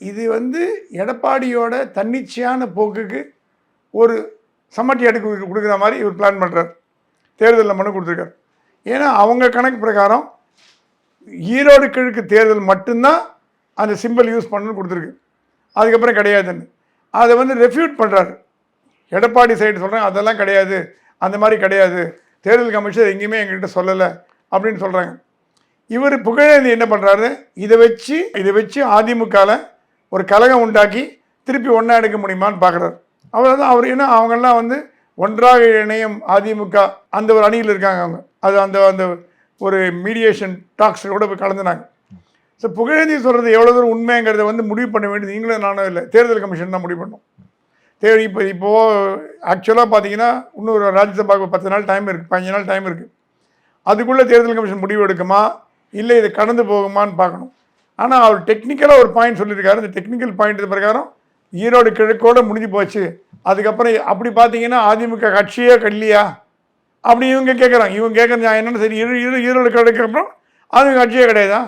இது வந்து எடப்பாடியோட தன்னிச்சையான போக்குக்கு ஒரு சம்மட்டி அடுக்கு கொடுக்குற மாதிரி இவர் பிளான் பண்ணுறார். தேர்தலில் மனு கொடுத்துருக்கார். ஏன்னா அவங்க கணக்கு பிரகாரம் ஈரோடு கிழக்கு தேர்தல் மட்டும்தான் அந்த சிம்பிள் யூஸ் பண்ணணும்னு கொடுத்துருக்கு. அதுக்கப்புறம் கிடையாதுன்னு அதை வந்து ரெஃப்யூட் பண்ணுறாரு. எடப்பாடி சைடு சொல்கிறாங்க அதெல்லாம் கிடையாது, அந்த மாதிரி கிடையாது, தேர்தல் கமிஷன் எங்கேயுமே எங்ககிட்ட சொல்லலை அப்படின்னு சொல்கிறாங்க. இவர் புகழேந்தி என்ன பண்ணுறாரு, இதை வச்சு அதிமுகவில் ஒரு கலகம் உண்டாக்கி திருப்பி ஒன்றா எடுக்க முடியுமான்னு பார்க்குறாரு. அவர் ஏன்னா அவங்கெல்லாம் வந்து ஒன்றாக இணையம் அதிமுக அந்த ஒரு அணியில் இருக்காங்க. அவங்க அது அந்த அந்த ஒரு மீடியேஷன் டாக்ஸில் கூட போய் கலந்துனாங்க. ஸோ புகழேந்தி சொல்கிறது எவ்வளோ தூரம் உண்மைங்கிறத வந்து முடிவு பண்ண வேண்டியது நீங்களும் நானும் இல்லை, தேர்தல் கமிஷன் தான் முடிவு பண்ணும். இப்போது ஆக்சுவலாக பார்த்தீங்கன்னா இன்னொரு ராஜ்யசபாவுக்கு 10 நாள் டைம் இருக்குது, 15 நாள் டைம் இருக்குது. அதுக்குள்ளே தேர்தல் கமிஷன் முடிவு எடுக்குமா இல்லை இதை கடந்து போகுமான்னு பார்க்கணும். ஆனால் அவர் டெக்னிக்கலாக ஒரு பாயிண்ட் சொல்லியிருக்காரு. இந்த டெக்னிக்கல் பாயிண்ட் பிரகாரம் ஈரோடு கிழக்கோடு முடிஞ்சு போச்சு. அதுக்கப்புறம் அப்படி பார்த்தீங்கன்னா அதிமுக கட்சியே கல்லியா அப்படி இவங்க கேட்குறாங்க. இவங்க கேட்குறது நான் என்னென்னு சரி ஈரோடு கிழக்கு அப்புறம் அதிமுக கட்சியே கிடையாதா?